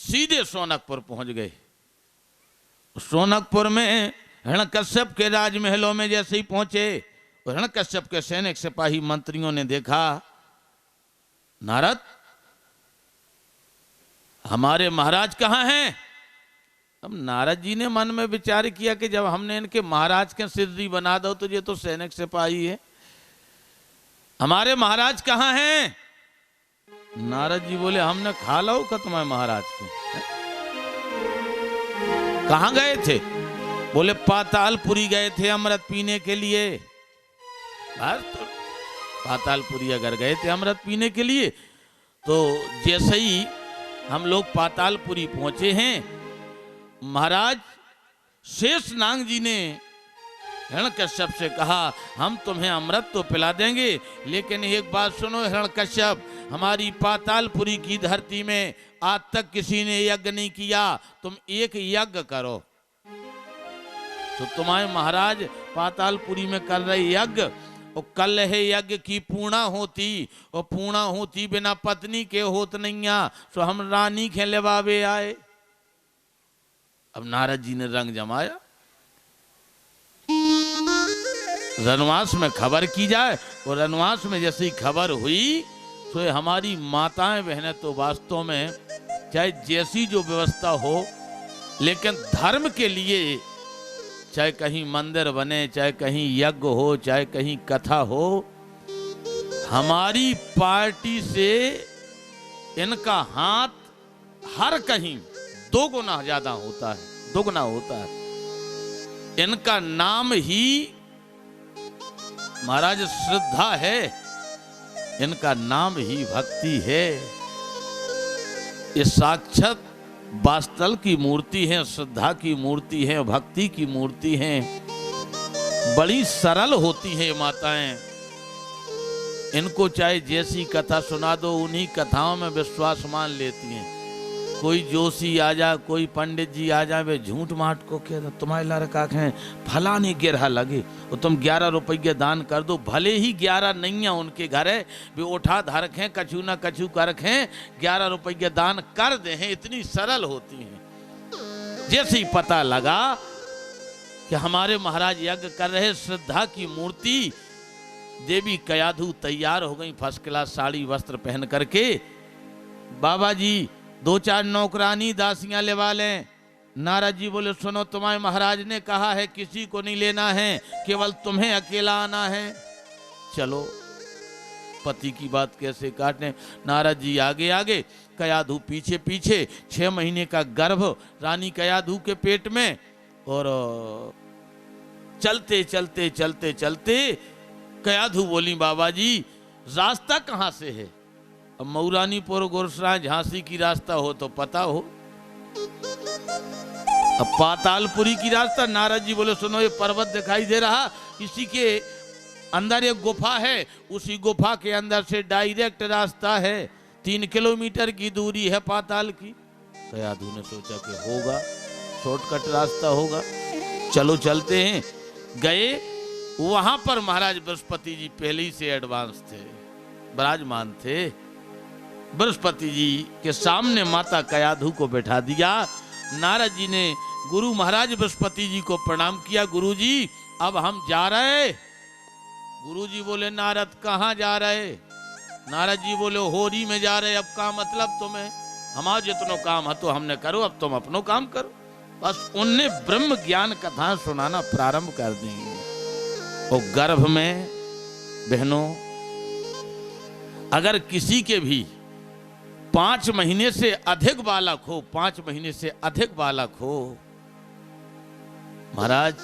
सीधे सोनकपुर पहुंच गए। सोनकपुर में हिरण्यकश्यप के राजमहलों में जैसे ही पहुंचे, हिरण्यकश्यप के सैनिक सिपाही मंत्रियों ने देखा, नारद हमारे महाराज कहाँ हैं? अब नारद जी ने मन में विचार किया कि जब हमने इनके महाराज के सिद्धि बना दो तो ये तो सैनिक सिपाही है, हमारे महाराज कहाँ हैं? नारद जी बोले हमने खा लो खत्म है महाराज के। कहाँ गए थे? बोले पातालपुरी गए थे अमृत पीने के लिए। बस तो पातालपुरी अगर गए थे अमृत पीने के लिए, तो जैसे ही हम लोग पातालपुरी पहुंचे हैं, महाराज शेषनाग जी ने हिरण्यकश्यप से कहा हम तुम्हें अमृत तो पिला देंगे, लेकिन एक बात सुनो हिरण्यकश्यप, हमारी पातालपुरी की धरती में आज तक किसी ने यज्ञ नहीं किया, तुम एक यज्ञ करो। तो तुम्हारे महाराज पातालपुरी में कर रहे यज्ञ, और कल है यज्ञ की पूर्णा होती, और पूर्णा होती बिना पत्नी के होत नहीं आ, सो हम रानी के लेवावे आए। अब नारद जी ने रंग जमाया, रनवास में खबर की जाए, और रनवास में जैसे ही खबर हुई तो हमारी माताएं बहनें तो वास्तव में चाहे जैसी जो व्यवस्था हो, लेकिन धर्म के लिए चाहे कहीं मंदिर बने, चाहे कहीं यज्ञ हो, चाहे कहीं कथा हो, हमारी पार्टी से इनका हाथ हर कहीं दो गुना ज्यादा होता है, दोगुना होता है। इनका नाम ही महाराज श्रद्धा है, इनका नाम ही भक्ति है। ये साक्षात वास्तल की मूर्ति है, श्रद्धा की मूर्ति है, भक्ति की मूर्ति है। बड़ी सरल होती है माताएं, इनको चाहे जैसी कथा सुना दो उन्हीं कथाओं में विश्वास मान लेती हैं। कोई जोशी आ जा, कोई पंडित जी आ जाए, वे झूठ माट को कह तुम्हारे लड़का है फलानी गिरहा लगे, और तुम 11 रुपये दान कर दो, भले ही 11 नहीं है उनके घर है, वे उठा धारक हैं, कछु ना कछु करक हैं, 11 रुपये दान कर दे हैं। इतनी सरल होती हैं। जैसे ही पता लगा कि हमारे महाराज यज्ञ कर रहे, श्रद्धा की मूर्ति देवी कयाधु तैयार हो गई फर्स्ट क्लास साड़ी वस्त्र पहन करके। बाबा जी 2-4 नौकरानी दासियां लेवा लें। नारद जी बोले सुनो, तुम्हारे महाराज ने कहा है किसी को नहीं लेना है, केवल तुम्हें अकेला आना है। चलो, पति की बात कैसे काटने। नारद जी आगे आगे, कयाधु पीछे पीछे। 6 महीने का गर्भ रानी कयाधु के पेट में, और चलते चलते चलते चलते कयाधु बोली बाबा जी रास्ता कहाँ से है? अब मऊरानीपुर गुरसराय झांसी की रास्ता हो तो पता हो, अब पातालपुरी की रास्ता। नारद जी बोले सुनो, ये पर्वत दिखाई दे रहा, इसी के अंदर एक गुफा है, उसी गुफा के अंदर से डायरेक्ट रास्ता है, 3 किलोमीटर की दूरी है पाताल की। कयाधु ने सोचा कि होगा शॉर्टकट रास्ता होगा, चलो चलते हैं। गए, वहां पर महाराज बृहस्पति जी पहले ही से एडवांस थे, विराजमान थे। बृहस्पति जी के सामने माता कयाधु को बैठा दिया। नारद जी ने गुरु महाराज बृहस्पति जी को प्रणाम किया, गुरु जी अब हम जा रहे। गुरु जी बोले नारद कहाँ जा रहे? नारद जी बोले होरी में जा रहे। अब का मतलब तुम्हें? हमारा जितनो काम है तो हमने करो, अब तुम अपनो काम करो। बस उनने ब्रह्म ज्ञान कथा सुनाना प्रारंभ कर दी। और गर्भ में बहनों, अगर किसी के भी 5 महीने से अधिक बालक हो, 5 महीने से अधिक बालक हो, महाराज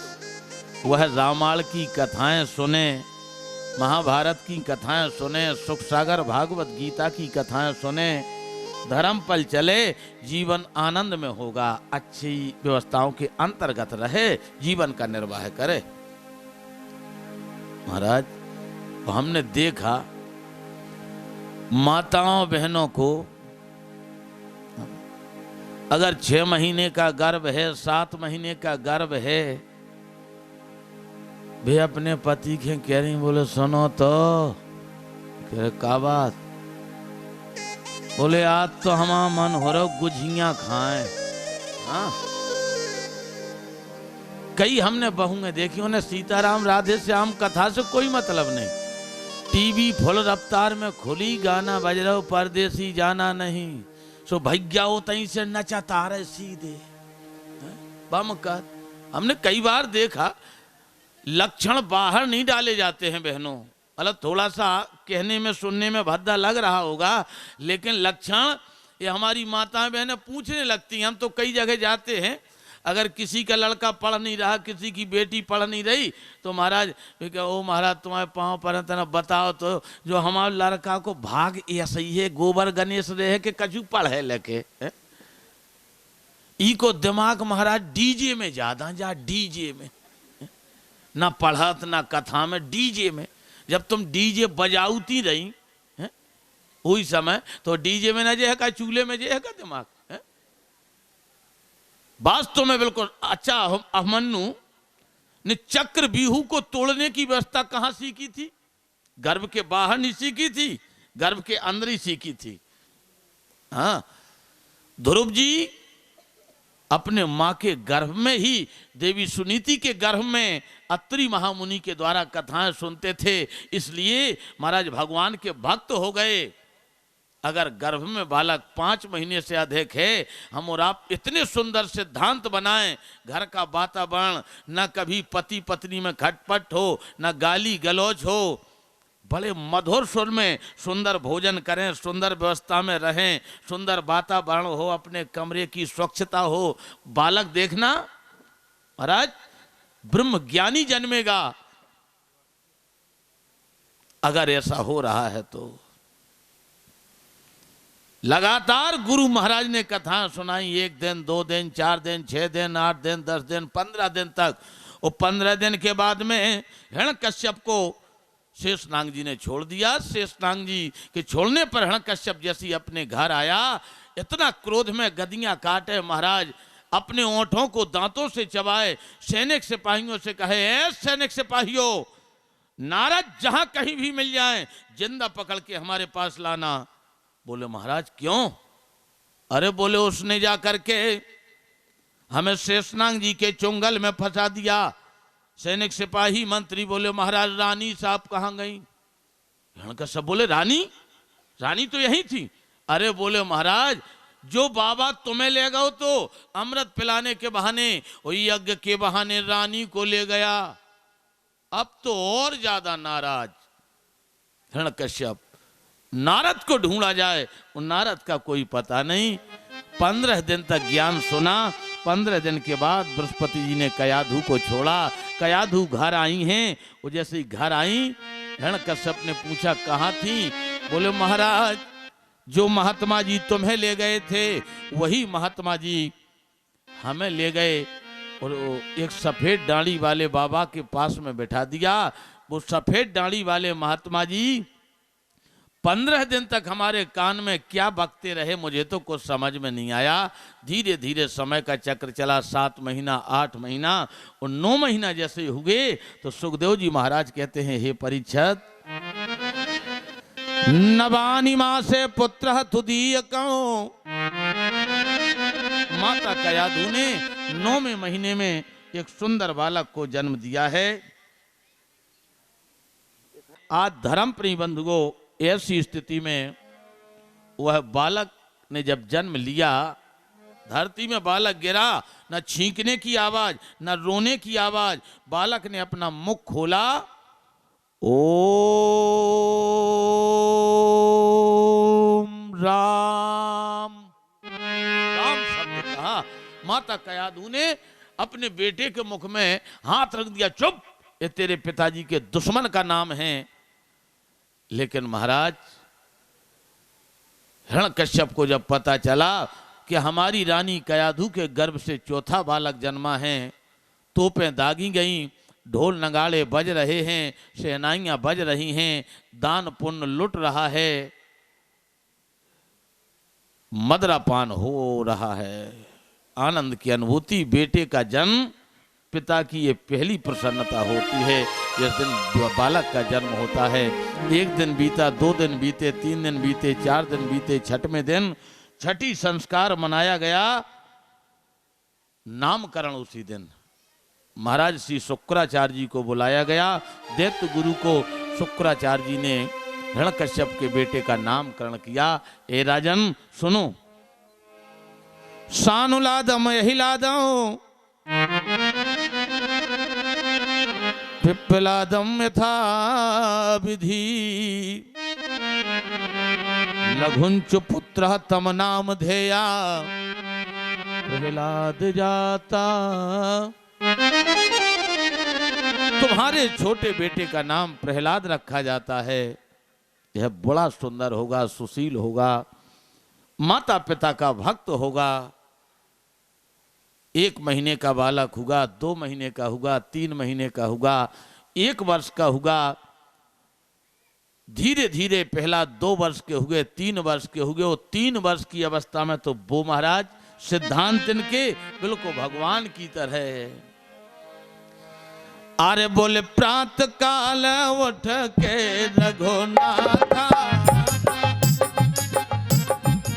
वह रामायण की कथाएं सुने, महाभारत की कथाएं सुने, सुख सागर भागवत गीता की कथाएं सुने, धर्म पर चले, जीवन आनंद में होगा, अच्छी व्यवस्थाओं के अंतर्गत रहे, जीवन का निर्वाह करे। महाराज तो हमने देखा माताओं बहनों को अगर 6 महीने का गर्भ है, 7 महीने का गर्भ है, वे अपने पति के कह रही, बोले सुनो तो, कह रहे का बात? बोले आज तो हमारा मन हो रहा गुझियां खाएं। हाँ, कई हमने बहुएं देखी, उन्हें सीताराम राधे श्याम कथा से कोई मतलब नहीं। टीवी फुल रफ्तार में खुली, गाना बज रहा, परदेसी जाना नहीं, सो भैया हो तहीं से नचा तारे सीधे बम कर। हमने कई बार देखा, लक्षण बाहर नहीं डाले जाते हैं बहनों। मतलब थोड़ा सा कहने में सुनने में भद्दा लग रहा होगा, लेकिन लक्षण ये हमारी माताएं बहनें पूछने लगती हैं। हम तो कई जगह जाते हैं, अगर किसी का लड़का पढ़ नहीं रहा, किसी की बेटी पढ़ नहीं रही, तो महाराज ओ महाराज तुम्हारे पाँव पर तना बताओ तो जो हमारे लड़का को भाग ऐसा ही है, गोबर गणेश रहे के कछु पढ़े लेके ई को दिमाग महाराज डीजे में ज्यादा जा, डीजे में ना पढ़त ना कथा में, डीजे में। जब तुम डीजे बजाउती रही वही समय, तो डीजे में ना जे का चूल्हे में जे का दिमाग। वास्तव में बिल्कुल अच्छा। अभिमन्यु ने चक्र व्यूह को तोड़ने की व्यवस्था कहां सीखी थी? गर्भ के बाहर नहीं सीखी थी, गर्भ के अंदर ही सीखी थी। हाँ, ध्रुव जी अपने मां के गर्भ में ही, देवी सुनीति के गर्भ में अत्रि महामुनि के द्वारा कथाएं सुनते थे, इसलिए महाराज भगवान के भक्त हो गए। अगर गर्भ में बालक 5 महीने से अधिक है, हम और आप इतने सुंदर सिद्धांत बनाएं, घर का वातावरण न कभी पति पत्नी में खटपट हो, न गाली गलौज हो, बड़े मधुर सुर में सुंदर भोजन करें, सुंदर व्यवस्था में रहें, सुंदर वातावरण हो, अपने कमरे की स्वच्छता हो, बालक देखना महाराज ब्रह्म ज्ञानी जन्मेगा। अगर ऐसा हो रहा है तो लगातार गुरु महाराज ने कथा सुनाई, 1 दिन 2 दिन 4 दिन 6 दिन 8 दिन 10 दिन 15 दिन तक। और 15 दिन के बाद में हिरण्यकश्यप को शेषनाग जी ने छोड़ दिया। शेषनाग जी के छोड़ने पर हिरण्यकश्यप जैसी अपने घर आया, इतना क्रोध में गदियां काटे महाराज, अपने ओंठों को दांतों से चबाए, सैनिक सिपाहियों से कहे, ऐ सैनिक सिपाहियों, नारद जहां कहीं भी मिल जाएं जिंदा पकड़ के हमारे पास लाना। बोले महाराज क्यों? अरे बोले उसने जा करके हमें शेषनाग जी के चुंगल में फंसा दिया। सैनिक सिपाही मंत्री बोले महाराज रानी साहब कहाँ गई? सब बोले रानी, रानी तो यही थी। अरे बोले महाराज जो बाबा तुम्हें ले गए तो अमृत पिलाने के बहाने, यज्ञ के बहाने रानी को ले गया। अब तो और ज्यादा नाराज हिरण्यकश्यप। नारद को ढूंढा जाए, उन नारद का कोई पता नहीं। 15 दिन तक ज्ञान सुना। 15 दिन के बाद बृहस्पति जी ने कयाधु को छोड़ा। कयाधु घर आई हैं। वो जैसे ही घर आई, हिरण्यकश्यप ने पूछा कहाँ थी? बोले महाराज जो महात्मा जी तुम्हें ले गए थे वही महात्मा जी हमें ले गए और एक सफेद दाढ़ी वाले बाबा के पास में बैठा दिया। वो सफेद दाढ़ी वाले महात्मा जी 15 दिन तक हमारे कान में क्या बकते रहे, मुझे तो कुछ समझ में नहीं आया। धीरे धीरे समय का चक्र चला। 7 महीना, 8 महीना और 9 महीना जैसे हुए तो सुखदेव जी महाराज कहते हैं, हे परीक्षित, नवानी मां से पुत्र तुदीय कहो। माता कयाधु ने 9वें महीने में एक सुंदर बालक को जन्म दिया है। आज धर्म प्रिय बंधुओं, ऐसी स्थिति में वह बालक ने जब जन्म लिया, धरती में बालक गिरा, न छींकने की आवाज न रोने की आवाज। बालक ने अपना मुख खोला, ओम राम राम शब्द कहा। माता कयाधु ने अपने बेटे के मुख में हाथ रख दिया, चुप, ये तेरे पिताजी के दुश्मन का नाम है। लेकिन महाराज हिरण्यकश्यप को जब पता चला कि हमारी रानी कयाधु के गर्भ से चौथा बालक जन्मा है, तोपें दागी गईं, ढोल नगाड़े बज रहे हैं, शहनाइयां बज रही हैं, दान पुण्य लुट रहा है, मदरापान हो रहा है, आनंद की अनुभूति, बेटे का जन्म, पिता की ये पहली प्रसन्नता होती है जिस दिन बालक का जन्म होता है। एक दिन बीता, 2 दिन बीते, 3 दिन बीते, 4 दिन बीते, छठवें दिन छठी संस्कार मनाया गया, नामकरण उसी दिन। महाराज श्री शुक्राचार्य जी को बुलाया गया। दैत्य गुरु को शुक्राचार्य जी ने हिरण्यकश्यप के बेटे का नामकरण किया। ए राजन सुनो, सानुलादम यहिलादम पिप्पलादम यथा विधि लघुंच पुत्र तम नाम धेया प्रहलाद जाता। तुम्हारे छोटे बेटे का नाम प्रहलाद रखा जाता है। यह बड़ा सुंदर होगा, सुशील होगा, माता पिता का भक्त होगा। 1 महीने का बालक होगा, 2 महीने का होगा, 3 महीने का होगा, 1 वर्ष का होगा। धीरे धीरे पहला 2 वर्ष के हुए, 3 वर्ष के हुए। वो 3 वर्ष की अवस्था में तो वो महाराज सिद्धांत इनके बिल्कुल भगवान की तरह। अरे बोले प्रात काल उठ के रघुनाथा, प्रात काल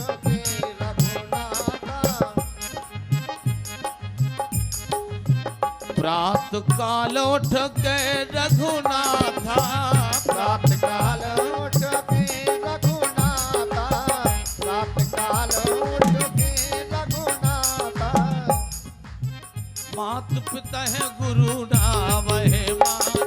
उठ के रघुनाथा, प्रात काल उठ के रघुनाथा, प्रात काल उठ के रघुनाथा। मात पिता है गुरु नावहे माथा,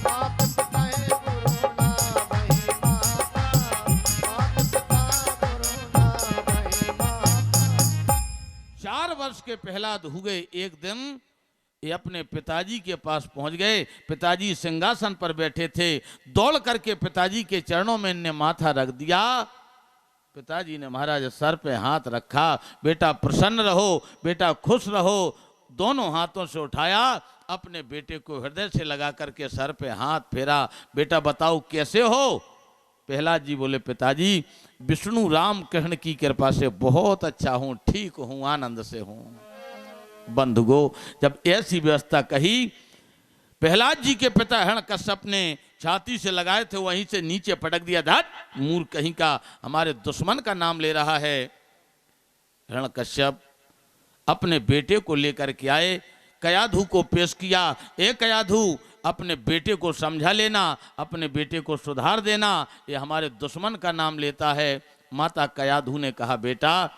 मात पिता है गुरु नावहे माथा। 4 वर्ष के प्रहलाद हुए। एक दिन ये अपने पिताजी के पास पहुंच गए। पिताजी सिंहासन पर बैठे थे। दौड़ करके पिताजी के चरणों में इनने माथा रख दिया। पिताजी ने महाराज सर पे हाथ रखा। बेटा प्रसन्न रहो, बेटा खुश रहो। दोनों हाथों से उठाया, अपने बेटे को हृदय से लगा करके सर पे हाथ फेरा। बेटा बताओ कैसे हो? प्रहलाद जी बोले पिताजी विष्णु राम कृष्ण की कृपा से बहुत अच्छा हूँ, ठीक हूँ, आनंद से हूँ। बंधुगो जब ऐसी व्यवस्था कही, प्रहलाद जी के पिता हिरण्यकश्यप ने छाती से लगाए थे, वहीं से नीचे पटक दिया। धत मूर्ख कहीं का, हमारे दुश्मन का नाम ले रहा है। हिरण्यकश्यप अपने बेटे को लेकर के आए, कयाधु को पेश किया। ए कयाधु, अपने बेटे को समझा लेना, अपने बेटे को सुधार देना, ये हमारे दुश्मन का नाम लेता है। माता कयाधु ने कहा बेटा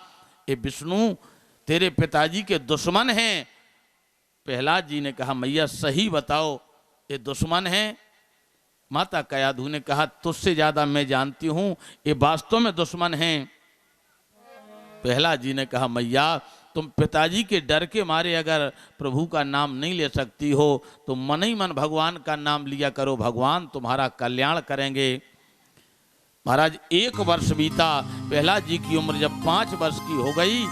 ये विष्णु तेरे पिताजी के दुश्मन हैं। प्रहलाद जी ने कहा मैया सही बताओ ये दुश्मन है? माता कयाधु ने कहा तुझसे ज्यादा मैं जानती हूं, ये वास्तव में दुश्मन हैं। प्रहलाद जी ने कहा मैया तुम पिताजी के डर के मारे अगर प्रभु का नाम नहीं ले सकती हो तो मन ही मन भगवान का नाम लिया करो, भगवान तुम्हारा कल्याण करेंगे। महाराज 1 वर्ष बीता। प्रहलाद जी की उम्र जब 5 वर्ष की हो गई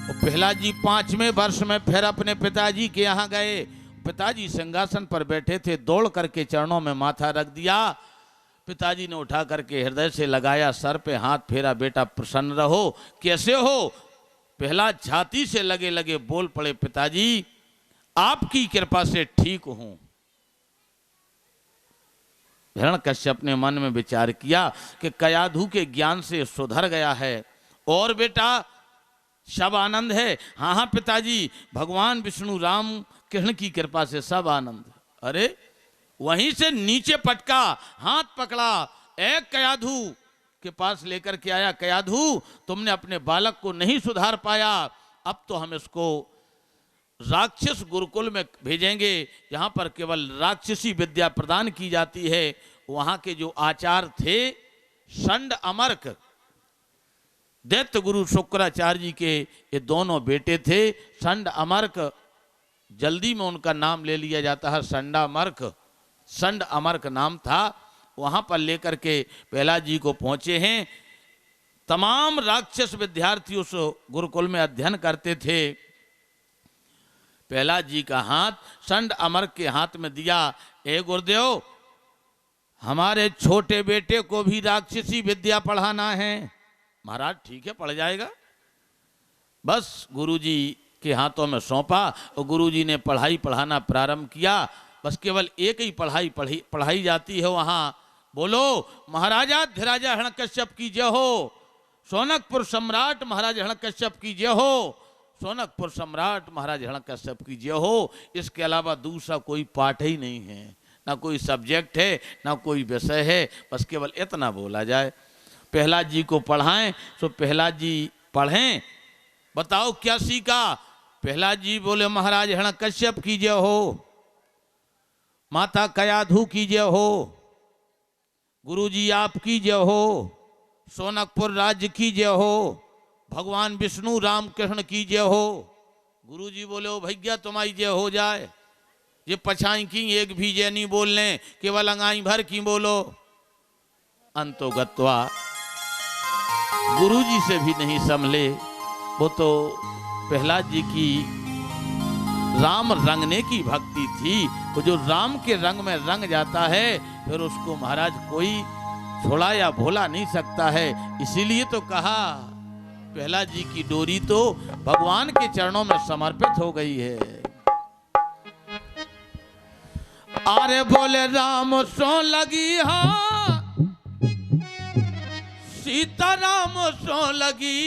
तो प्रहलाद जी 5वें वर्ष में फिर अपने पिताजी के यहाँ गए। पिताजी सिंहासन पर बैठे थे, दौड़ करके चरणों में माथा रख दिया। पिताजी ने उठा करके हृदय से लगाया, सर पे हाथ फेरा। बेटा प्रसन्न रहो, कैसे हो? प्रहलाद छाती से लगे लगे बोल पड़े पिताजी आपकी कृपा से ठीक हूं। हिरण्यकश्यप ने मन में विचार किया कि कयाधु के ज्ञान से सुधर गया है और बेटा सब आनंद है। हाँ हाँ पिताजी, भगवान विष्णु राम कृष्ण की कृपा से सब आनंद। अरे वहीं से नीचे पटका, हाथ पकड़ा, एक कयाधु के पास लेकर के आया। कयाधु तुमने अपने बालक को नहीं सुधार पाया, अब तो हम इसको राक्षस गुरुकुल में भेजेंगे, जहां पर केवल राक्षसी विद्या प्रदान की जाती है। वहां के जो आचार्य थे षंड अमर्क, दैत्य गुरु शुक्राचार्य जी के ये दोनों बेटे थे। षंड अमर्क, जल्दी में उनका नाम ले लिया जाता है षंडामर्क, षंड अमर्क नाम था। वहां पर लेकर के प्रहलाद जी को पहुंचे हैं। तमाम राक्षस विद्यार्थी उस गुरुकुल में अध्ययन करते थे। प्रहलाद जी का हाथ संड अमर के हाथ में दिया। ए गुरुदेव, हमारे छोटे बेटे को भी राक्षसी विद्या पढ़ाना है। महाराज ठीक है, पढ़ जाएगा। बस गुरुजी के हाथों में सौंपा और गुरुजी ने पढ़ाई पढ़ाना प्रारंभ किया। बस केवल एक ही पढ़ाई जाती है वहां। बोलो महाराजा धिराजा हिरण्यकश्यप की जय हो, सोनकपुर सम्राट महाराज हिरण्यकश्यप की जय हो, सोनकपुर सम्राट महाराज हिरण्यकश्यप की जय हो। इसके अलावा दूसरा कोई पाठ ही नहीं है, ना कोई सब्जेक्ट है, ना कोई विषय है। बस केवल इतना बोला जाए। प्रहलाद जी को पढ़ाएं तो प्रहलाद जी पढ़ें। बताओ क्या सीखा? प्रहलाद जी बोले महाराज हिरण्यकश्यप की जय हो, माता कयाधु की जय हो, गुरुजी आपकी जय हो, सोनकपुर राज्य की जय हो, भगवान विष्णु राम कृष्ण की जय हो। गुरुजी बोले ओ भैया तुम्हारी जय हो जाए। ये पछाई की एक भी जय नहीं बोलने, केवल अंगाई भर की बोलो। अंतो गत्वा गुरुजी से भी नहीं संभले। वो तो प्रहलाद जी की राम रंगने की भक्ति थी। वो जो राम के रंग में रंग जाता है फिर उसको महाराज कोई छोड़ा या भोला नहीं सकता है। इसीलिए तो कहा प्रहलाद जी की डोरी तो भगवान के चरणों में समर्पित हो गई है। अरे बोले राम सो लगी हाँ, सीता राम सो लगी।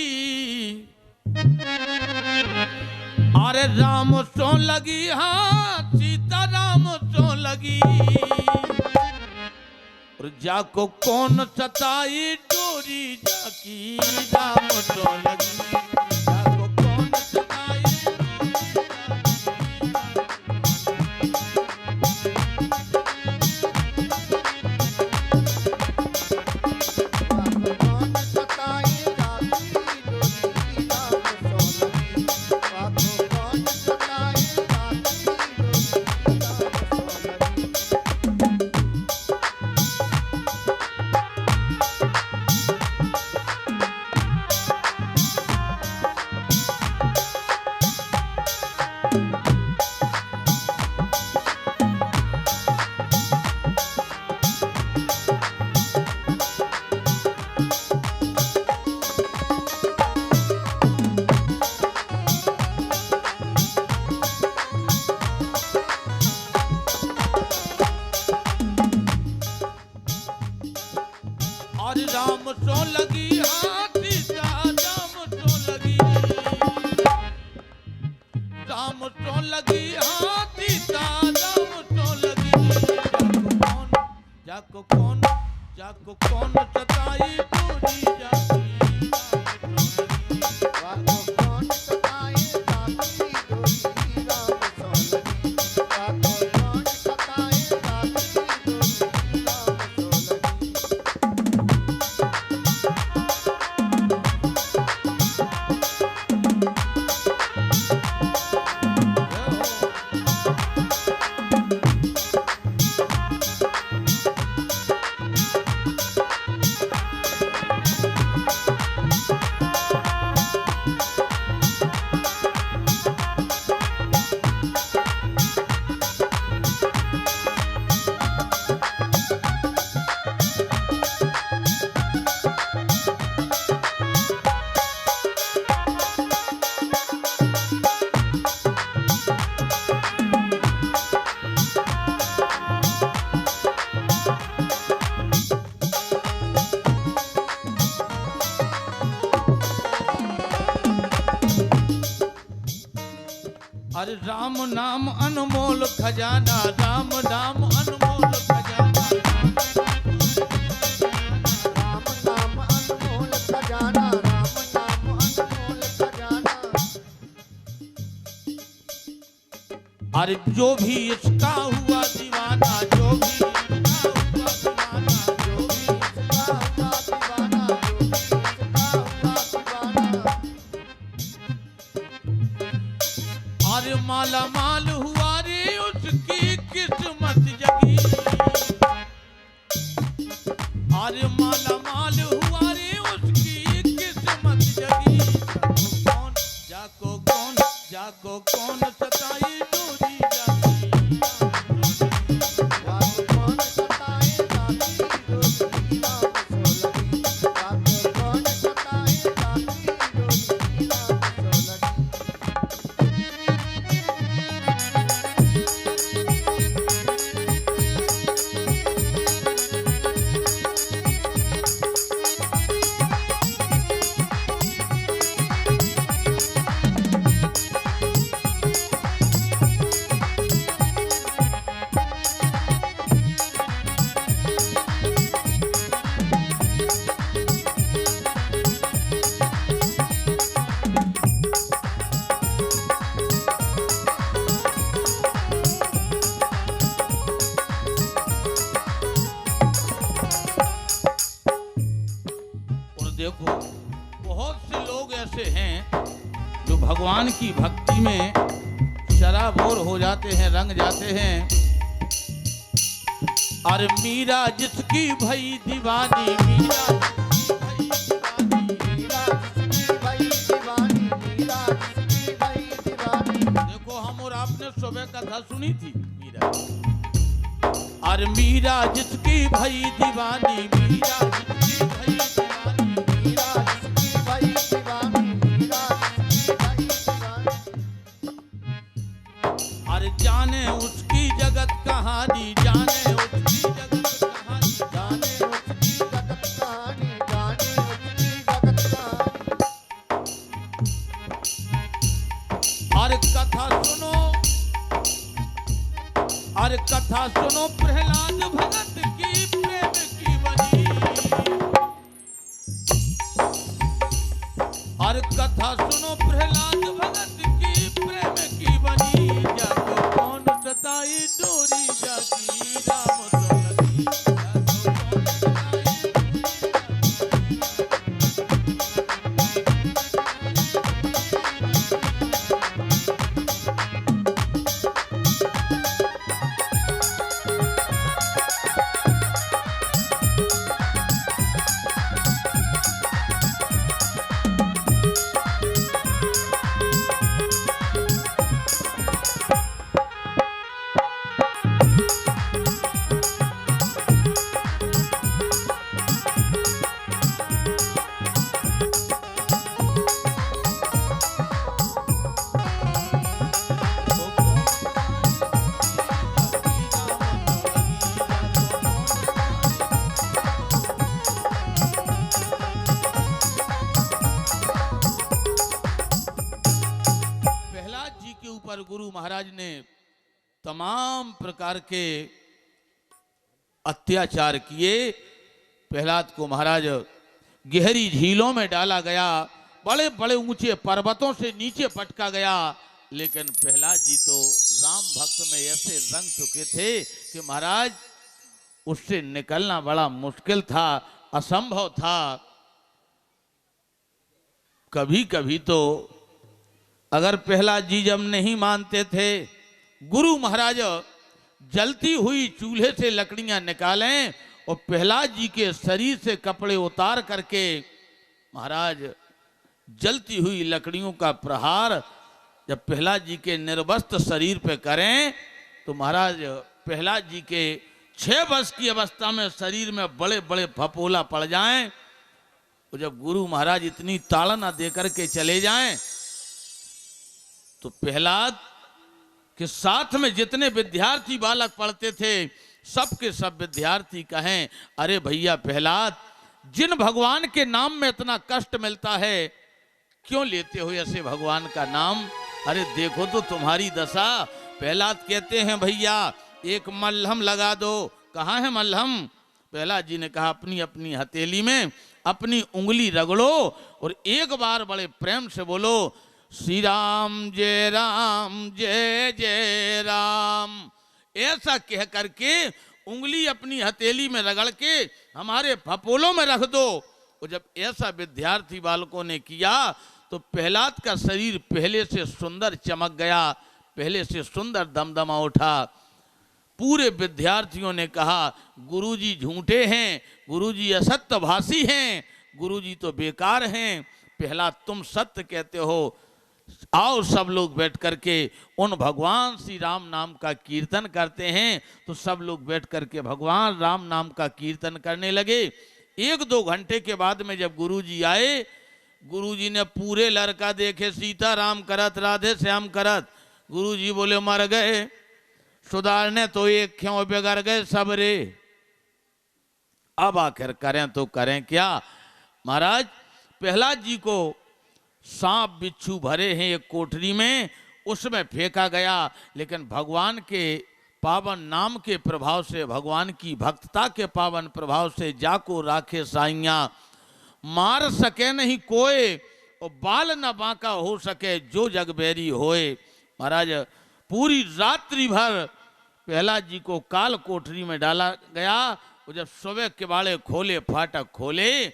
अरे राम सो लगी हाँ, सीता राम सो लगी। और जाको कौन सताई डोरी जाकी, राम सो लगी। जाको कौन सताई राम सो लगी हाँ, सीता राम सो लगी। राम सो लगी हाँ, सीता राम सो लगी। जाको कौन सताई डोरी जाकी। अरे राम नाम अनमोल खजाना, राम नाम अनमोल खजाना। राम नाम अनमोल खजाना, राम नाम अनमोल खजाना। अरे जो भी इसका हुआ दीवाना, जो भी इसका हुआ दीवाना, जो भी इसका हुआ दीवाना, जो भी इसका हुआ दीवाना। अरे माला माल हुआ रे उसकी किस्मत जगी। अरे माला माल हुआ रे उसकी किस्मत जगी। जाको कौन जाको कौन सताई डोरी जाती जाको कौन सताए जाती डोरी राम सोलगी जाको कौन सताए जाती डोरी राम सोलगी। और देखो बहुत से लोग ऐसे हैं जो भगवान की भक्ति में शराबोर हो जाते हैं, रंग जाते हैं। अरे मीरा जिसकी भई दीवानी, मीरा मीरा जिसकी भई दीवानी मीरा जिसकी भई दीवानी। देखो हम और आपने सुबह कथा सुनी थी मीरा। अरे मीरा जिसकी भई दीवानी, मीरा जिसकी भई दीवानी, मीरा जिसकी भई दीवानी मीरा जिसकी भई दीवानी। अरे जाने उसकी जगत कहानी, जाने उसकी जगत कहानी, जाने उसकी जगत कहानी जाने उसकी जगत कहानी। अरे कथा सुनो, अरे कथा सुनो प्रहलाद भगत की प्रेम की बनी। अरे कथा सुनो प्रहलाद भगत की प्रेम की बनी। जाको कौन सताई डोरी जाती राम सोलगी, जाको कौन सताई प्रहलाद जी के ऊपर गुरु महाराज ने तमाम प्रकार के अत्याचार किए। प्रहलाद को महाराज गहरी झीलों में डाला गया, बड़े बड़े ऊंचे पर्वतों से नीचे पटका गया। लेकिन प्रहलाद जी तो राम भक्त में ऐसे रंग चुके थे कि महाराज उससे निकलना बड़ा मुश्किल था, असंभव था। कभी कभी तो अगर प्रहलाद जी जब नहीं मानते थे, गुरु महाराज जलती हुई चूल्हे से लकड़ियां निकालें और प्रहलाद जी के शरीर से कपड़े उतार करके महाराज जलती हुई लकड़ियों का प्रहार जब प्रहलाद जी के निर्वस्त्र शरीर पे करें तो महाराज प्रहलाद जी के 6 वर्ष की अवस्था में शरीर में बड़े बड़े फपोला पड़ जाएं। तो जब गुरु महाराज इतनी ताड़ना देकर के चले जाएं तो प्रहलाद के साथ में जितने विद्यार्थी बालक पढ़ते थे सब के सब विद्यार्थी कहें, अरे भैया प्रहलाद, जिन भगवान के नाम में इतना कष्ट मिलता है क्यों लेते हो ऐसे भगवान का नाम? अरे देखो तो तुम्हारी दशा। प्रहलाद कहते हैं भैया एक मल्हम लगा दो। कहाँ है मल्हम? प्रहलाद जी ने कहा अपनी अपनी हथेली में अपनी उंगली रगड़ो और एक बार बड़े प्रेम से बोलो श्री राम जय जय राम। ऐसा कह करके उंगली अपनी हथेली में रगड़ के हमारे फपोलों में रख दो। और जब ऐसा विद्यार्थी बालकों ने किया तो प्रहलाद का शरीर पहले से सुंदर चमक गया, पहले से सुंदर दमदमा उठा। पूरे विद्यार्थियों ने कहा गुरुजी झूठे हैं, गुरुजी असत्यभाषी हैं, गुरुजी तो बेकार हैं। प्रहलाद तुम सत्य कहते हो। आओ सब लोग बैठ करके उन भगवान श्री राम नाम का कीर्तन करते हैं। तो सब लोग बैठ करके भगवान राम नाम का कीर्तन करने लगे। 1-2 घंटे के बाद में जब गुरुजी आए, गुरुजी ने पूरे लड़का देखे, सीता राम करत राधे श्याम करत। गुरुजी बोले मर गए, सुधारने तो एक क्यों बिगड़ गए सब रे। अब आखिर करें तो करें क्या। महाराज प्रहलाद जी को सांप बिच्छू भरे हैं एक कोठरी में, उसमें फेंका गया। लेकिन भगवान के पावन नाम के प्रभाव से, भगवान की भक्तता के पावन प्रभाव से, जाको राखे साइया, मार सके नहीं कोई और बाल न बांका हो सके जो जगबैरी होए। महाराज पूरी रात्रि भर प्रहलाद जी को काल कोठरी में डाला गया। वो जब सुबह किवाड़े खोले, फाटक खोले,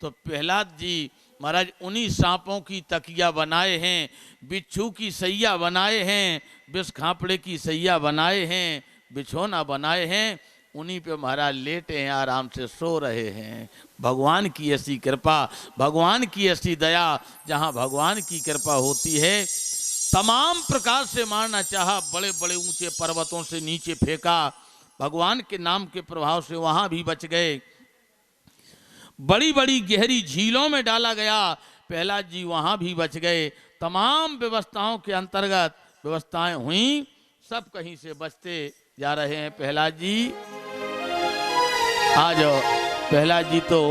तो प्रहलाद जी महाराज उन्हीं सांपों की तकिया बनाए हैं, बिच्छू की सैया बनाए हैं, विष खापड़े की सैया बनाए हैं, बिछोना बनाए हैं, उन्हीं पे महाराज लेटे हैं, आराम से सो रहे हैं। भगवान की ऐसी कृपा, भगवान की ऐसी दया। जहाँ भगवान की कृपा होती है, तमाम प्रकार से मारना चाहा, बड़े बड़े ऊंचे पर्वतों से नीचे फेंका, भगवान के नाम के प्रभाव से वहां भी बच गए। बड़ी बड़ी गहरी झीलों में डाला गया, प्रहलाद जी वहां भी बच गए। तमाम व्यवस्थाओं के अंतर्गत व्यवस्थाएं हुई, सब कहीं से बचते जा रहे हैं प्रहलाद जी। आज प्रहलाद जी तो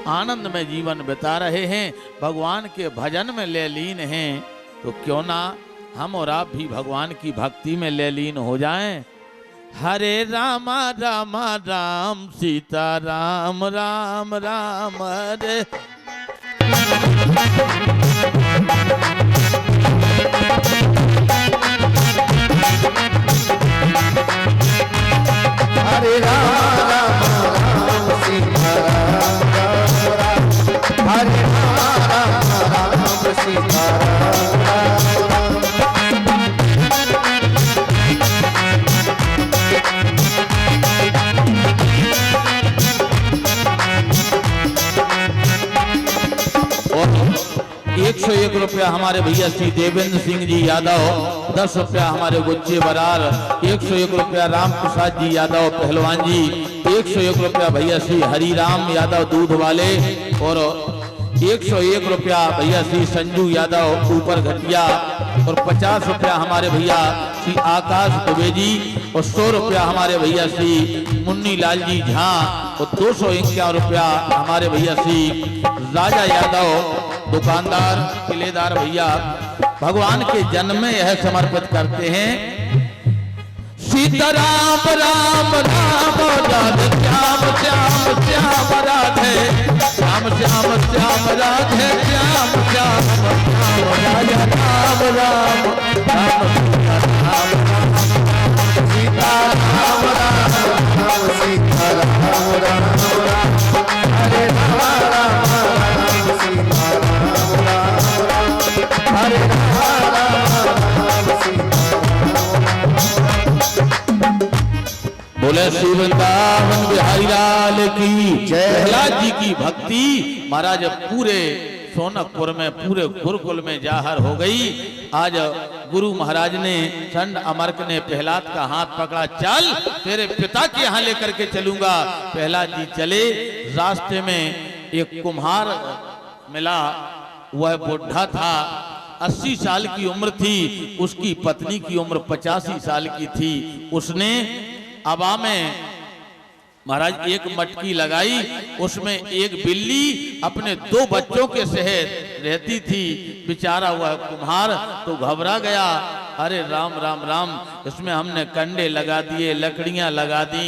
आनंद में जीवन बिता रहे हैं, भगवान के भजन में लीन हैं। तो क्यों ना हम और आप भी भगवान की भक्ति में लीन हो जाएं। हरे रामा रामा राम सीता राम राम राम हरे। हरे राम राम राम सीता राम राम राम। हरे राम राम राम सीता राम राम राम। और 101 रुपया हमारे भैया श्री देवेंद्र सिंह जी यादव, 10 रुपया हमारे गुज्जे बरार, 101 रुपया राम प्रसाद जी यादव पहलवान जी, 101 रुपया भैया श्री हरिराम यादव दूध वाले, और 101 रुपया भैया श्री संजू यादव ऊपर घटिया, और 50 रुपया हमारे भैया श्री आकाश दुबे जी, और 100 रुपया हमारे भैया श्री मुन्नी लाल जी झा, और 251 रुपया हमारे भैया श्री राजा यादव दुकानदार किलेदार भैया भगवान के जन्म में यह समर्पित करते हैं। सीताराम राम राम राधे श्याम श्याम श्याम राधे श्याम श्याम श्याम राधे श्याम श्याम श्याम राजा राम राम राम सीता राम राम राम सीता राम राम राम। हरे राम राम राम सीता राम राम राम। हरे राम राम सीता बोले श्री वृंदावन बिहारी लाल की जय। प्रहलाद जी की भक्ति महाराज पूरे सोनकपुर में, पूरे गुरुकुल में जाहिर हो गई। आज गुरु महाराज ने, चंड अमरक ने प्रहलाद का हाथ पकड़ा, चल तेरे पिता के यहाँ लेकर के चलूंगा। प्रहलाद जी चले। रास्ते में एक कुम्हार मिला, वह बुढ़ा था, 80 साल की उम्र थी, उसकी पत्नी की उम्र 85 साल की थी। उसने अबा में महाराज एक मटकी लगाई, उसमें एक बिल्ली अपने 2 बच्चों के सहित रहती थी। बेचारा हुआ कुम्हार तो घबरा गया, अरे राम राम राम, इसमें हमने कंडे लगा दिए, लकड़ियां लगा दी,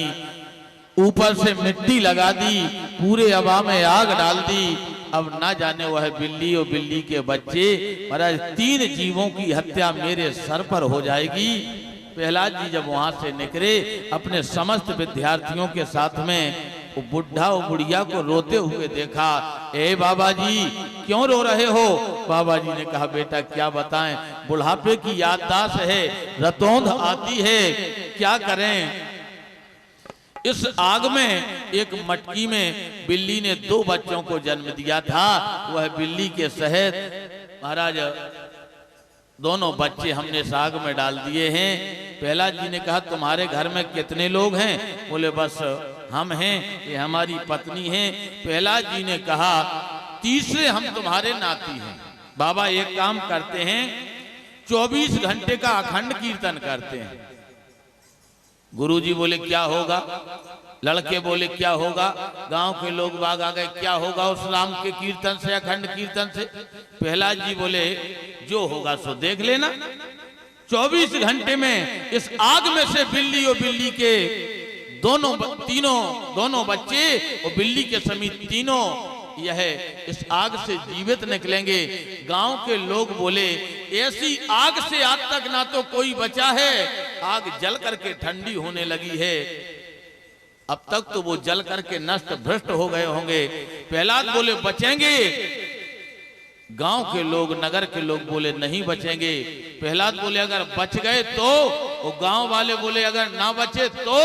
ऊपर से मिट्टी लगा दी, पूरे अबा में आग डाल दी। अब ना जाने वह बिल्ली और बिल्ली के बच्चे, महाराज 3 जीवों की हत्या मेरे सर पर हो जाएगी। प्रहलाद जी जब वहां से निकले अपने समस्त विद्यार्थियों के साथ में, वो बुढ़ा और बुढ़िया को रोते हुए देखा। ए बाबा जी क्यों रो रहे हो? बाबा जी ने कहा बेटा क्या बताएं, बुढ़ापे की याददाश्त है, रतौंध आती है, क्या करें। इस आग में एक मटकी में बिल्ली ने 2 बच्चों को जन्म दिया था। वह बिल्ली के सहित महाराज दोनों बच्चे हमने साग में डाल दिए हैं। प्रहलाद जी ने कहा तुम्हारे घर में कितने लोग हैं? बोले बस हम हैं, ये हमारी पत्नी हैं। प्रहलाद जी ने कहा तीसरे हम तुम्हारे नाती हैं। बाबा एक काम करते हैं, 24 घंटे का अखंड कीर्तन करते हैं। गुरुजी बोले क्या होगा? लड़के बोले क्या होगा? गांव के लोग बाग आ गए, क्या होगा उस राम के कीर्तन से, अखंड कीर्तन से? प्रहलाद जी बोले जो होगा सो देख लेना। 24 घंटे में इस आग में से बिल्ली और बिल्ली के दोनों बच्चे और बिल्ली के समेत तीनों यह इस आग से जीवित निकलेंगे। गांव के लोग बोले ऐसी आग से आज तक ना तो कोई बचा है, आग जल करके ठंडी होने लगी है, अब तक तो वो जल करके नष्ट भ्रष्ट हो गए होंगे। प्रहलाद बोले बचेंगे। गांव के लोग, नगर के लोग बोले नहीं बचेंगे। प्रहलाद बोले अगर बच गए तो, और गांव वाले बोले अगर ना बचे तो।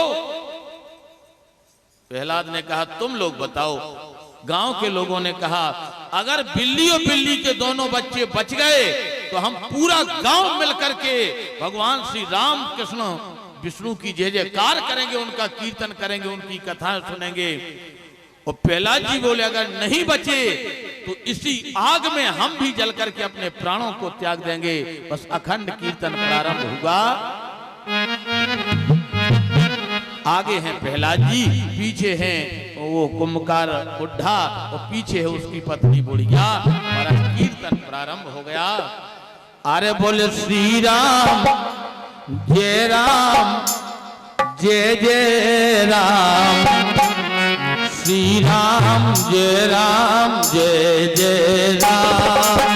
प्रहलाद ने कहा तुम लोग बताओ। गांव के लोगों ने कहा अगर बिल्ली और बिल्ली के दोनों बच्चे बच गए तो हम पूरा गांव मिलकर के भगवान श्री राम कृष्ण विष्णु की जय जयकार करेंगे, उनका कीर्तन करेंगे, उनकी कथाएं सुनेंगे। और प्रहलाद जी बोले अगर नहीं बचे तो इसी आग में हम भी जल करके अपने प्राणों को त्याग देंगे। बस अखंड कीर्तन प्रारंभ हुआ। आगे हैं प्रहलाद जी, पीछे हैं वो कुंभकार बुढ़ा और पीछे है उसकी पत्नी बुढ़िया। और कीर्तन प्रारंभ हो गया। अरे बोले श्री राम जय राम जय जय राम, श्री राम जय राम जय जय राम।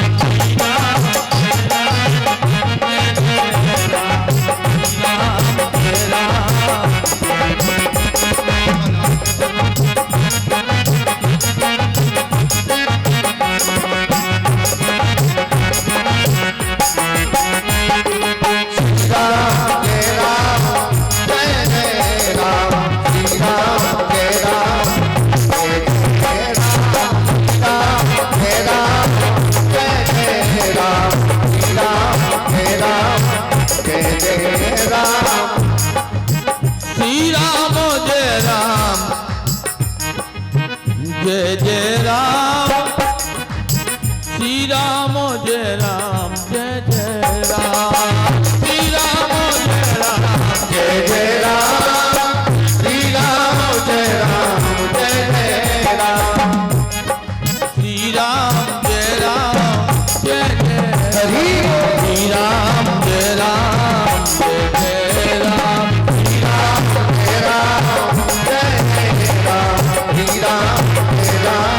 जय जय राम, श्री राम जय राम जय जय राम, श्री राम जय राम जय जय राम, श्री राम जय राम जय जय राम, श्री राम जय राम जय जय श्री राम जय राम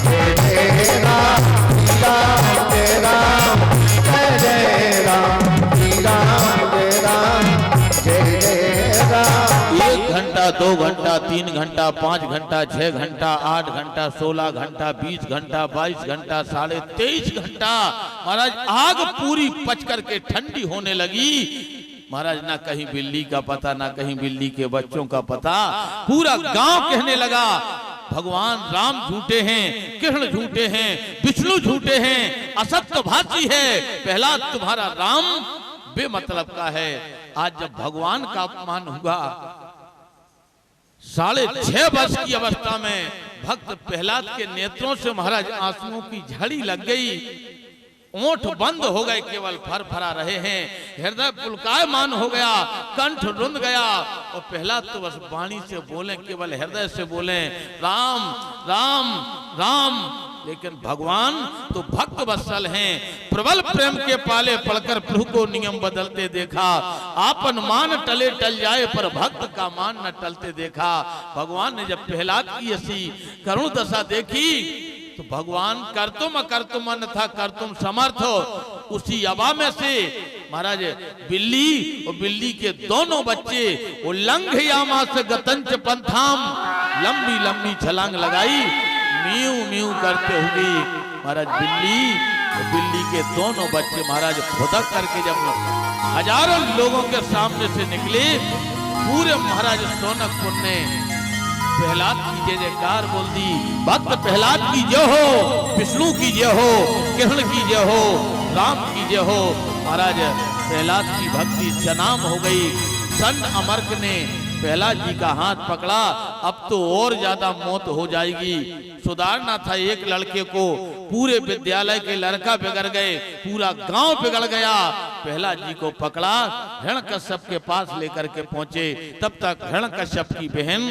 जय जय राम, श्री राम जय राम जय जय राम, श्री राम घंटा 2 घंटा 3 घंटा 5 घंटा 6 घंटा 8 घंटा 16 घंटा 20 घंटा 22 घंटा 23.5 घंटा महाराज आग पूरी पच करके ठंडी होने लगी। महाराज ना कहीं बिल्ली का पता, ना कहीं बिल्ली के बच्चों का पता। पूरा गांव कहने लगा भगवान राम झूठे हैं, कृष्ण झूठे हैं, विष्णु झूठे हैं, असत्य भाषी है, प्रहलाद तुम्हारा राम बेमतलब का है। आज जब भगवान का अपमान हुआ, 6.5 वर्ष की अवस्था में भक्त प्रहलाद के नेत्रों से महाराज आंसुओं की झड़ी लग गई, ओंठ बंद हो गए, केवल फरफरा रहे हैं, हृदय पुलकायमान हो गया, कंठ रुंध गया। और प्रहलाद तो बस वाणी से बोले, केवल हृदय से बोले राम राम राम। लेकिन भगवान तो भक्त वत्सल हैं, प्रबल प्रेम के पाले पड़कर प्रभु को नियम बदलते देखा। आपन मान टले टल जाए पर भक्त का मान न टलते देखा। भगवान ने जब प्रहलाद की ऐसी करुण दशा देखी तो भगवान कर्तुम अकर्तुम अन्यथा कर्तुम समर्थ हो। उसी अबा में से महाराज बिल्ली और बिल्ली के दोनों बच्चे उल्लंघ यामा से गतंच पंथाम, लंबी लंबी छलांग लगाई, म्यू म्यू करते हुए महाराज बिल्ली के दोनों बच्चे महाराज खुदक करके जब हजारों लोगों के सामने से निकले, पूरे महाराज सोनकपुर ने प्रहलाद की जय जयकार बोल दी। भक्त प्रहलाद की जय हो, विष्णु की जय हो, कृष्ण की जय हो, राम की ये हो महाराज प्रहलाद की भक्ति जनाम हो गई। संत अमर्क ने प्रहलाद जी का हाथ पकड़ा, अब तो और ज्यादा मौत हो जाएगी, सुधारना था एक लड़के को, पूरे विद्यालय के लड़का बिगड़ गए, पूरा गांव बिगड़ गया। प्रहलाद जी को पकड़ा, हिरण्यकश्यप के पास लेकर के पहुंचे। तब तक हिरण्यकश्यप की बहन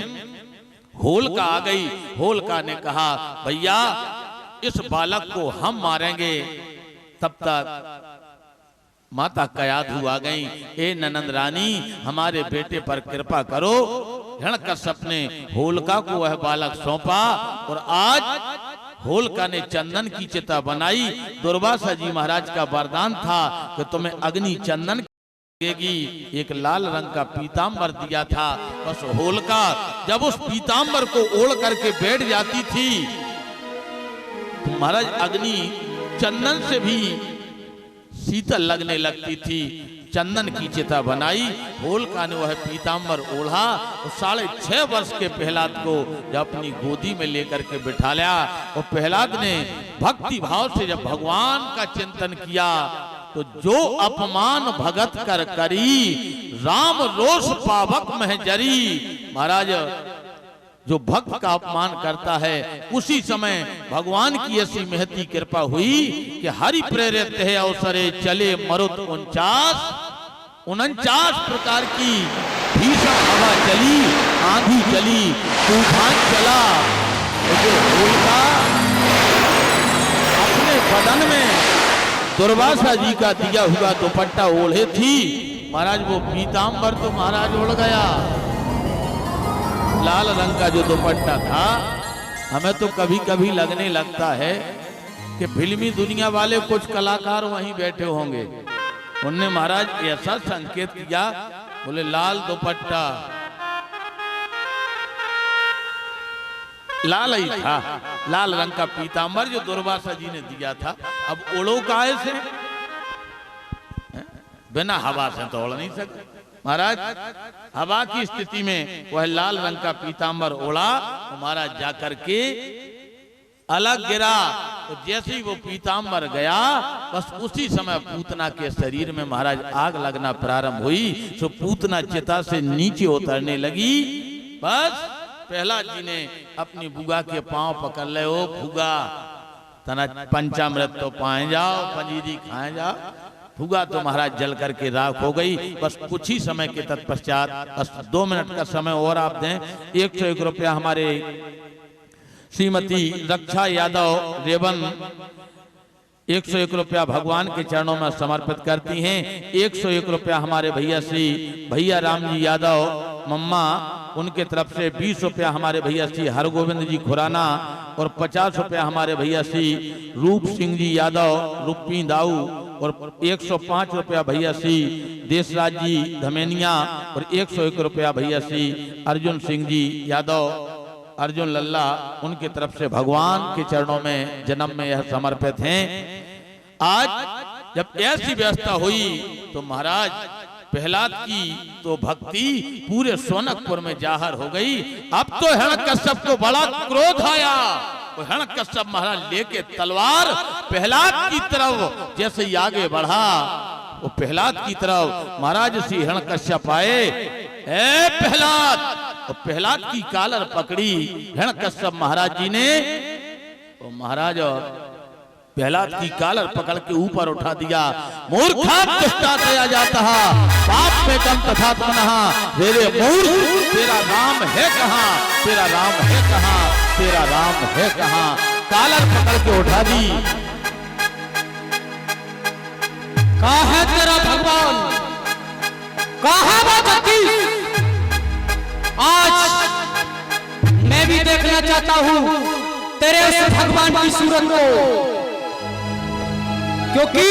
होलिका आ गई। होलिका ने कहा भैया इस बालक को हम मारेंगे। तब तक माता कयाधु आ गई, ए ननंद रानी हमारे बेटे पर कृपा करो। हिरण्यकश्यप ने होलिका को वह बालक सौंपा और आज होलिका ने चंदन की चिता बनाई। दुर्वासा जी महाराज का वरदान था कि तुम्हें अग्नि चंदन एक लाल रंग का पीतांबर दिया था। बस होलिका जब उस पीतांबर को ओढ़ करके बैठ जाती थी तो महाराज अग्नि चंदन से भी शीतल लगने लगती थी। चंदन की चिता बनाई, होलिका ने वह पीतांबर ओढ़ा और 6.5 वर्ष के प्रहलाद को जब अपनी गोदी में लेकर के बिठा लिया और प्रहलाद ने भक्ति भाव से जब भगवान का चिंतन किया तो जो अपमान भगत कर करी, राम रोष पावक मह जरी। महाराज जो भक्त का अपमान करता है उसी समय भगवान की ऐसी महती कृपा हुई कि हरि प्रेरित है अवसरे चले मरुत 49 प्रकार की भीषण हवा चली, आंधी चली, तूफान चला। तो होलिका अपने बदन में दुर्वासा जी का दिया हुआ दुपट्टा ओढ़े थी। महाराज वो पीतांबर तो महाराज ओढ़ गया, लाल रंग का जो दुपट्टा था। हमें तो कभी कभी लगने लगता है कि फिल्मी दुनिया वाले कुछ कलाकार वहीं बैठे होंगे, उनने महाराज ऐसा संकेत किया, बोले लाल दुपट्टा, लाल ही था, लाल रंग का पीतांबर जो दुर्वासा जी ने दिया था। अब ओढ़ो काहे से? बिना हवा से तो ओढ़ नहीं सकते। महाराज हवा की स्थिति में वह लाल रंग का पीतांबर ओढ़ा तो महाराज जाकर के अलग गिरा। तो जैसे ही वो पीतांबर गया बस उसी समय पूतना के शरीर में महाराज आग लगना प्रारंभ हुई। तो पूतना चिता से नीचे उतरने लगी। बस प्रहलाद जी ने अपनी बुआ के पांव पकड़ ले, ओ भुगा तना पंचामृत तो पाए जाओ, पंजीरी खाए जाओ। भुगा तो महाराज जल करके राख हो गई। बस कुछ ही समय के तत्पश्चात, बस 2 मिनट का समय और आप दें, 101 रुपया हमारे श्रीमती रक्षा यादव रेवन 101 रुपया भगवान के चरणों में समर्पित करती हैं। 101 रुपया हमारे भैया राम जी यादव मम्मा, उनके तरफ से 20 रुपया हमारे भैया श्री हरगोविंद जी खुराना और 50 रुपया हमारे भैया श्री रूप सिंह जी यादव रुपी दाऊ और 105 रुपया भैया श्री देशराज जी धमेनिया और 101 रुपया भैया श्री अर्जुन सिंह जी यादव अर्जुन लल्ला, उनके तरफ से भगवान के चरणों में जन्म में यह समर्पित हैं। आज जब ऐसी व्यवस्था हुई तो महाराज प्रहलाद की तो भक्ति पूरे सोनकपुर में जाहिर हो गई। अब तो हिरण्यकश्यप को बड़ा क्रोध आया। तो हिरण्यकश्यप महाराज लेके तलवार प्रहलाद की तरफ जैसे ही आगे बढ़ा, वो प्रहलाद की तरफ महाराज श्री हिरण्यकश्यप आए, ए प्रहलाद, और प्रहलाद की कालर पकड़ी हिरण्यकश्यप महाराज जी ने। तो महाराज प्रहलाद की कालर पकड़ के ऊपर उठा दिया। मूर्खा दुष्टा दया जाता पाप में कम तथा पुनः, मेरे मूर्ख तेरा राम है कहाँ, तेरा राम है कहाँ, तेरा राम है कहाँ। कालर पकड़ के उठा दी। कहाँ है तेरा भगवान, कहाँ है जगदीश? आज मैं भी देखना चाहता हूँ तेरे उस भगवान की सूरत को, क्योंकि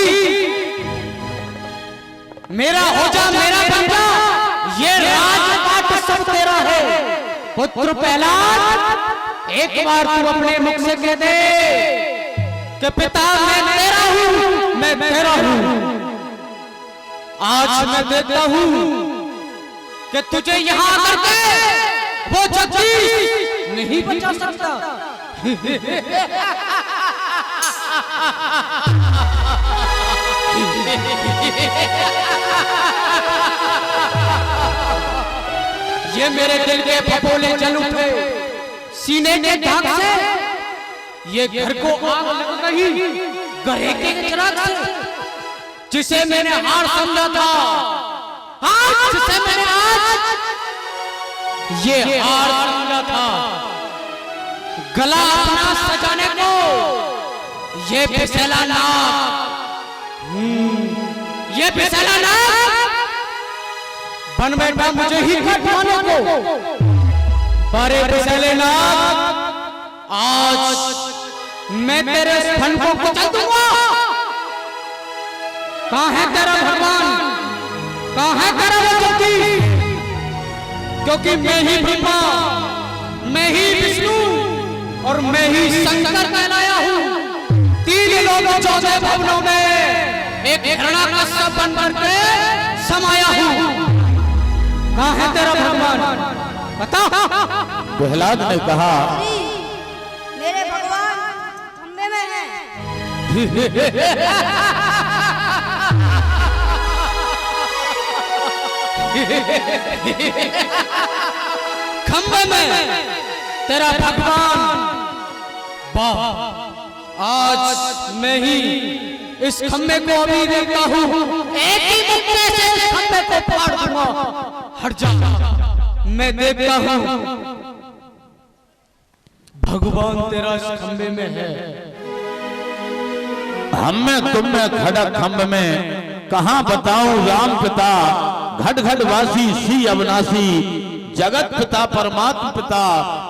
मेरा हो जा, मेरा बन जा, ये राजपाट सब तेरा है। पुत्र प्रहलाद, एक बार तू अपने मुख से कह दे कि पिता मैं तेरा हूँ, मैं तेरा हूँ। आज मैं देखता हूँ कि तुझे यहाँ आकर के वो जगदीश नहीं बचा सकता। ये मेरे दिल के फपोले जल उठे सीने के धाक से, ये घर को आग लग गई गहे के चिराग से। जिसे मैंने हार समझा था, आज जिसे मैंने आज ये हार समझा था, गला अपना सजाने को ये फिसला नाक, ये फिसला नाक बन बैठा मुझे ही कटवाने को। बारे फिसले नाक, आज मैं तेरे स्तन को कुचल दूंगा। कहाँ है तेरा भगवान, कहाँ है तेरा वजूद? क्योंकि मैं ही ब्रह्मा, मैं ही विष्णु और मैं ही शंकर कहलाया हूँ। 3 लोगों 14 भवनों में एक हिरण्यकश्यप बन करके समाया हूँ। कहाँ है तेरा भगवान, बता। प्रहलाद ने कहा, मेरे भगवान खंबे में हैं। खंबे में तेरा भगवान, वाह, आज मैं ही इस खंबे को अभी देखता हूँ। एक ही मुक्के से इस खंबे को फाड़ दूंगा। हट जा, मैं देखता हूँ भगवान तेरा इस खंबे में है। हम में तुम में खड़क खंभ में, कहाँ बताऊं राम पिता, घट घट वासी सी अविनाशी, जगत पिता परमात्म पिता,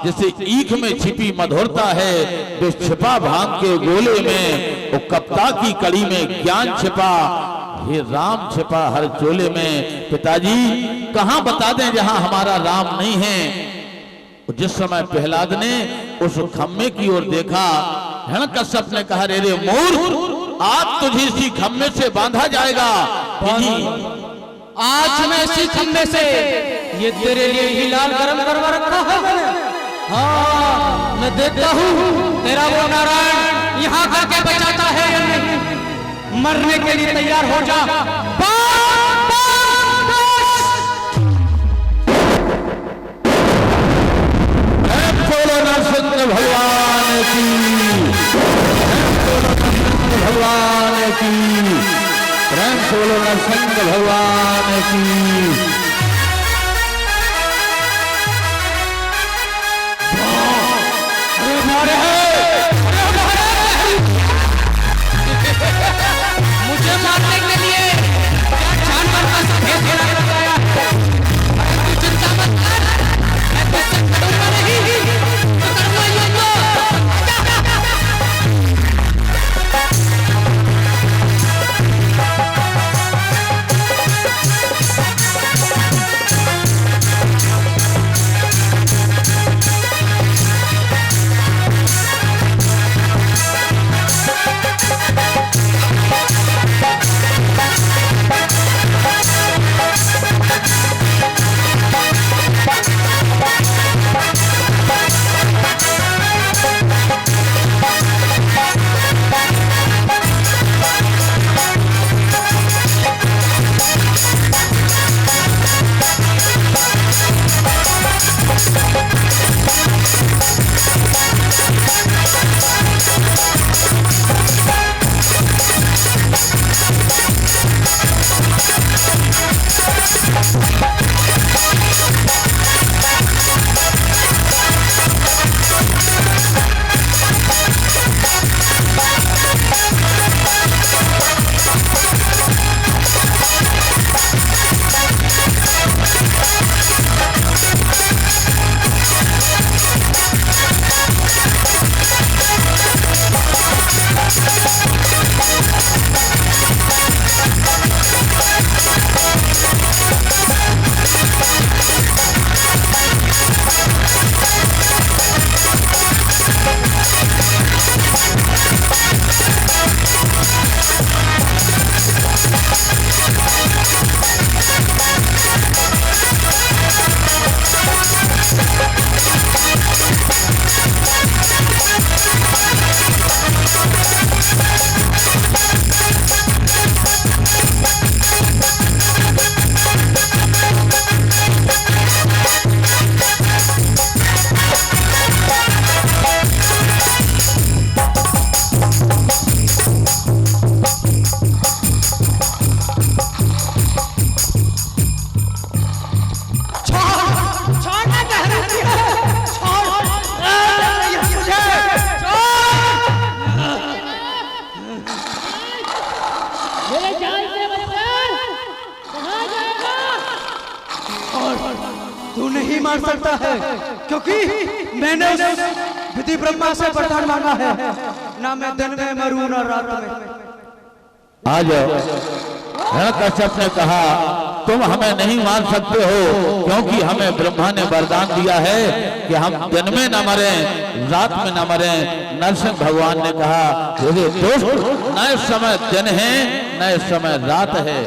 जैसे ईख में छिपी मधुरता है, जो छिपा भांग के गोले में, वो कप्ता की कड़ी में ज्ञान छिपा, हे राम छिपा हर चोले में। पिताजी कहाँ बता दें जहां हमारा राम नहीं है। जिस समय प्रहलाद ने उस खम्मे की ओर देखा, हिरण्यकश्यप ने कहा, रे मूर्ख, आज तुझे इसी खम्मे से बांधा जाएगा। आज मैं इसी खम्बे से, ये तेरे लिए ही लाल गरम करवा रखा है मैंने। हाँ, मैं देखता हूँ तेरा वो नारायण यहाँ आके बचाता है या नहीं। मरने के लिए तैयार हो जा। नरसिंह भगवान की, भगवान की, प्रेम से बोलो नरसिंह भगवान की। मुझे मारने के लिए जानवर का सफेद घेरा लगाया है। तू चिंता मत कर, मैं तुझसे डरूंगा नहीं, तो करूंगा युद्ध। तू नहीं मार सकता है, क्योंकि मैंने उस विधि ब्रह्मा से वरदान मांगा है, ना मैं दिन में मरूं ना रात में। आज हिरण्यकश्यप ने कहा तुम हमें नहीं मार सकते हो, क्योंकि हमें ब्रह्मा ने वरदान दिया है कि हम दिन में न मरें रात में न मरें। नरसिंह भगवान ने कहा मेरे दोस्त, न इस समय दिन है न इस समय रात है।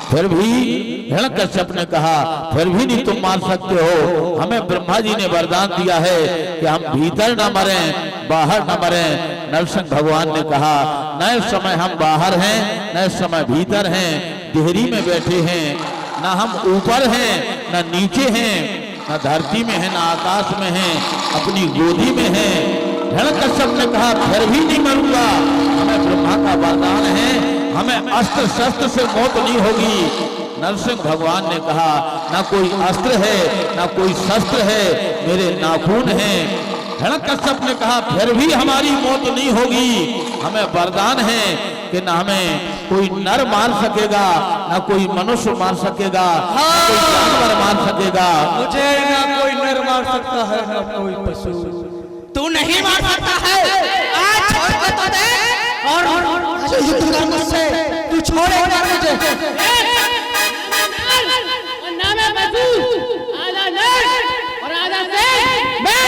फिर भी हिरण्यकश्यप ने कहा फिर भी नहीं तुम मार सकते हो, हमें ब्रह्मा जी ने वरदान दिया है कि हम भीतर न मरें बाहर न मरें। नरसिंह भगवान ने कहा न इस समय हम बाहर हैं न इस समय भीतर हैं, देहरी में बैठे हैं, न हम ऊपर हैं न नीचे हैं, न धरती में है न आकाश में हैं, अपनी गोदी में हैं। हिरण्यकश्यप ने कहा फिर भी नहीं मरूंगा, हमें ब्रह्मा का वरदान है, हमें अस्त्र शस्त्र से मौत नहीं होगी। नरसिंह भगवान ने कहा ना कोई अस्त्र है ना कोई शस्त्र है, मेरे नाखून हैं। हिरण्यकश्यप ने कहा फिर भी हमारी मौत नहीं होगी, हमें वरदान है कि ना हमें कोई नर मार सकेगा ना कोई मनुष्य मार सकेगा, ना कोई जानवर मार सकेगा। मुझे ना कोई नर मार सकता है ना कोई पशु, तू नहीं मार सकता है। आज छोड़ के तो दे और युद्ध कर मुझसे, तू छोड़ेगा मुझे। नाम है मजूद, आधा नर और आधा शेर। मैं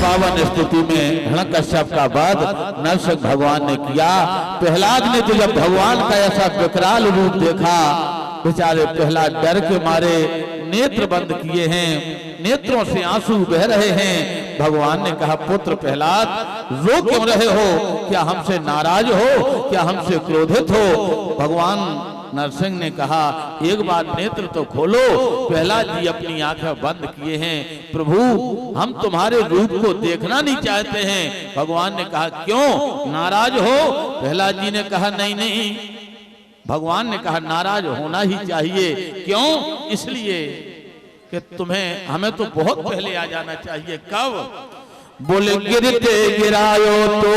पावन स्थिति में हिरण्यकश्यप का वध नरसिंह भगवान ने किया। प्रहलाद ने तो जब भगवान का ऐसा विकराल रूप देखा, बेचारे प्रहलाद डर के मारे नेत्र बंद किए हैं, नेत्रों से आंसू बह रहे हैं। भगवान ने कहा पुत्र प्रहलाद रो क्यों रहे हो, क्या हमसे नाराज हो, क्या हमसे क्रोधित हो। भगवान नरसिंह ने कहा एक बार नेत्र तो खोलो। प्रहलाद जी अपनी आंखें बंद किए हैं। प्रभु हम तुम्हारे रूप को देखना नहीं चाहते हैं। भगवान ने कहा क्यों नाराज हो। प्रहलाद जी ने कहा नहीं नहीं। भगवान ने कहा नाराज होना ही चाहिए। क्यों? इसलिए कि तुम्हें हमें तो बहुत पहले आ जाना चाहिए। कब? बोले गिरते गिरायो तो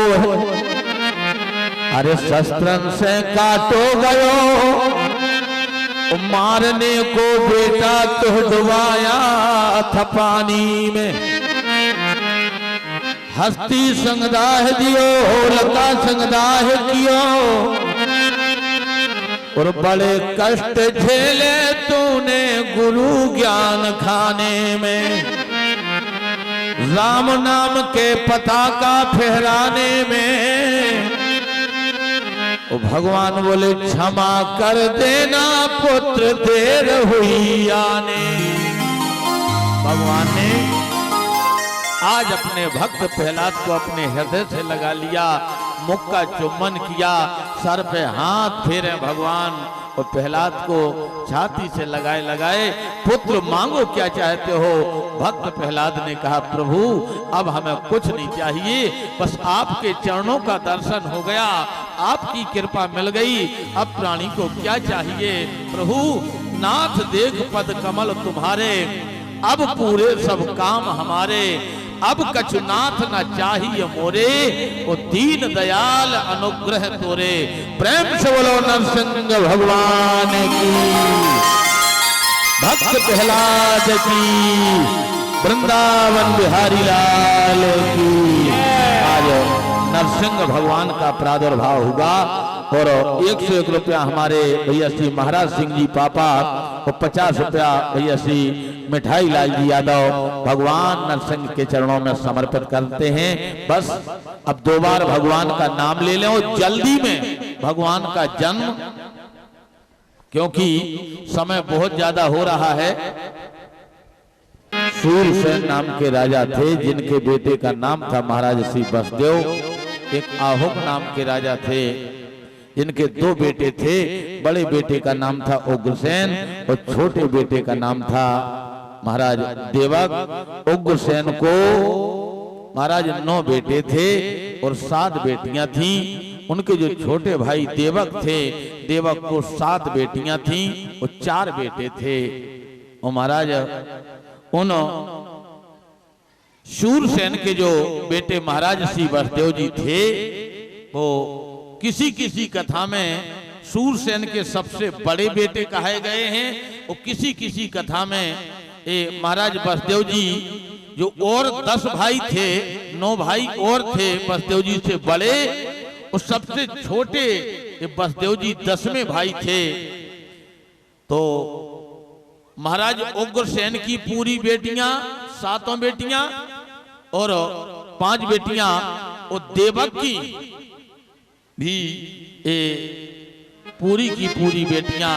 अरे शस्त्रन से काटो गयो, मारने को बेटा तो डुबाया था पानी में। हस्ती संगदाह दियो लता संगदाह कियो, और बड़े कष्ट झेले तूने गुरु ज्ञान खाने में। राम नाम के पताका फहराने में। भगवान बोले क्षमा कर देना पुत्र देर हुई आने। भगवान ने आज अपने भक्त प्रहलाद को अपने हृदय से लगा लिया, मुख का चुम्बन किया, सर पे हाथ फेरे भगवान और प्रहलाद को छाती से लगाए लगाए पुत्र मांगो क्या चाहते हो। भक्त प्रहलाद ने कहा प्रभु अब हमें कुछ नहीं चाहिए, बस आपके चरणों का दर्शन हो गया, आपकी कृपा मिल गई, अब प्राणी को क्या चाहिए। प्रभु नाथ देख पद कमल तुम्हारे, अब पूरे सब काम हमारे। अब कछुनाथ न चाहिए मोरे, वो दीन दयाल अनुग्रह तोरे। प्रेम से बोलो नरसिंह भगवान की, भक्त प्रहलाद की, वृंदावन बिहारी लाल की। आज नरसिंह भगवान का प्रादुर्भाव हुआ और 101 रुपया हमारे भैया श्री महाराज सिंह जी पापा और 50 रुपया भैया श्री मिठाई लाल जी यादव भगवान नरसिंह के चरणों में समर्पित करते हैं। बस अब 2 बार भगवान का नाम ले लें और जल्दी में भगवान का जन्म क्योंकि समय बहुत ज्यादा हो रहा है। सूरसेन नाम के राजा थे जिनके बेटे का नाम था महाराज श्री बसदेव। एक आहुक नाम के राजा थे जिनके दो बेटे थे। बड़े बेटे का नाम था उग्रसेन और छोटे बेटे का नाम था महाराज देवक। उग्रसेन को महाराज 9 बेटे थे और 7 बेटियां थीं। उनके जो छोटे भाई देवक थे, देवक को 7 बेटियां थीं और 4 बेटे थे। और महाराज उन शूरसेन के जो बेटे महाराज श्री बसदेव जी थे, वो किसी किसी कथा में शूरसेन के सबसे बड़े बेटे कहे गए हैं और किसी किसी कथा में महाराज बसदेव जी जो और 10 भाई थे, 9 भाई और थे बसदेव जी से बड़े, और सबसे छोटे बसदेव जी 10वें भाई थे। तो महाराज उग्रसेन की पूरी बेटियां 7 बेटियां और 5 बेटियां और देवक की भी पूरी की पूरी बेटियां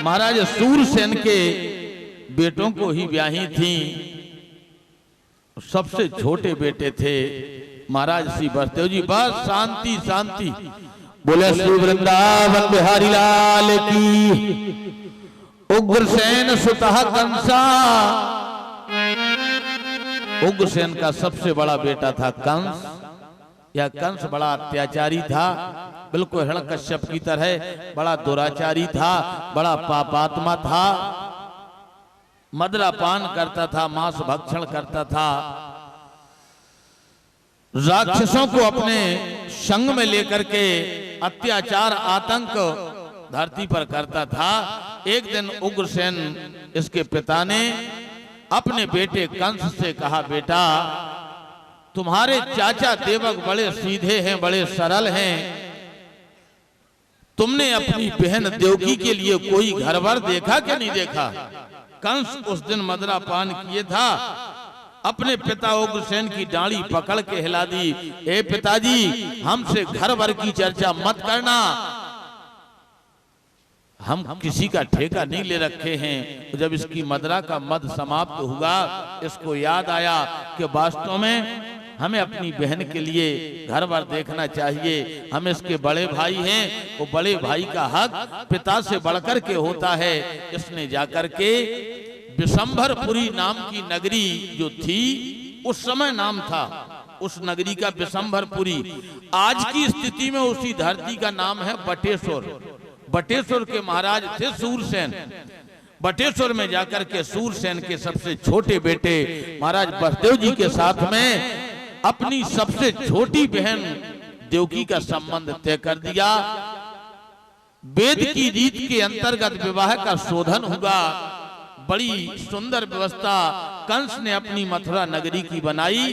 महाराज सूरसेन के बेटों को ही ब्याही थी। सबसे छोटे बेटे थे महाराज श्री बसदेव जी। बस शांति शांति, बोले श्री वृंदावन बिहारी लाल की। उग्रसेन सुतः कंसा, उग्रसेन का सबसे बड़ा बेटा था कंस। यह कंस बड़ा अत्याचारी था, बिल्कुल हिरण्यकश्यप की तरह बड़ा दुराचारी था, बड़ा पापात्मा था, मदिरापान करता था, मांस भक्षण करता था, राक्षसों को अपने संग में लेकर के अत्याचार आतंक धरती पर करता था। एक दिन उग्रसेन इसके पिता ने अपने बेटे कंस से कहा, बेटा तुम्हारे चाचा देवक बड़े सीधे हैं, बड़े सरल हैं, तुमने अपनी बहन देवकी के लिए कोई घर बार देखा क्या नहीं देखा? कंस उस दिन मदिरापान किए था। अपने पिता उग्रसेन की डांडी पकड़ के हिला दी, ए पिताजी हमसे घर भर की चर्चा मत करना, हम किसी का ठेका नहीं ले रखे हैं। जब इसकी मदिरा का मद समाप्त हुआ, इसको याद आया कि वास्तव में हमें अपनी बहन के लिए घर बार देखना चाहिए। हम इसके बड़े भाई हैं, वो बड़े भाई का हक पिता से बढ़कर के होता है। इसने जाकर के विशंभरपुरी नाम की नगरी जो थी, उस समय नाम था उस नगरी का विशंभरपुरी। आज की स्थिति में उसी धरती का नाम है बटेश्वर। बटेश्वर के महाराज थे सूरसेन। बटेश्वर में जाकर के सूरसेन के सबसे छोटे बेटे महाराज बसदेव जी के साथ में अपनी सबसे छोटी बहन देवकी का संबंध तय कर दिया। वेद की रीत के अंतर्गत विवाह का शोधन हुआ। बड़ी सुंदर व्यवस्था कंस ने अपनी मथुरा नगरी की बनाई।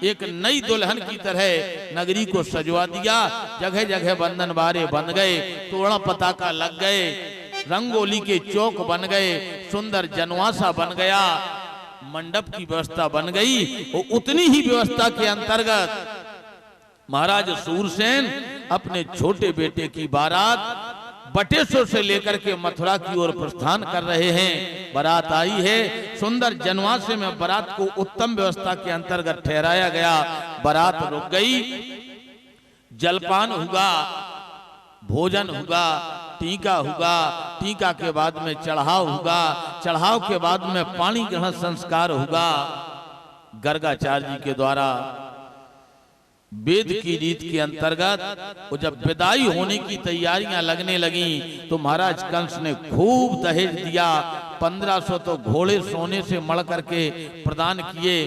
एक नई दुल्हन की तरह नगरी को सजवा दिया। जगह जगह बंधन बारे बन गए, तोड़ा पताका लग गए, रंगोली के चौक बन गए, सुंदर जनवासा बन गया, मंडप की व्यवस्था बन गई। और उतनी ही व्यवस्था के अंतर्गत महाराज सूरसेन अपने छोटे बेटे की बारात बटेश्वर से लेकर के मथुरा की ओर प्रस्थान कर रहे हैं। बारात आई है, सुंदर जनवासे में बारात को उत्तम व्यवस्था के अंतर्गत ठहराया गया। बारात रुक गई, जलपान हुआ, भोजन हुआ, टीका हुआ, टीका के बाद में चढ़ाव हुआ, चढ़ाव के बाद में पानी ग्रहण संस्कार हुआ। गर्गाचार्य जी के द्वारा वेद की रीत के अंतर्गत वो जब विदाई होने की तैयारियां लगने लगी तो महाराज कंस ने खूब दहेज दिया। 1500 तो घोड़े सोने से मढ़ करके प्रदान किए,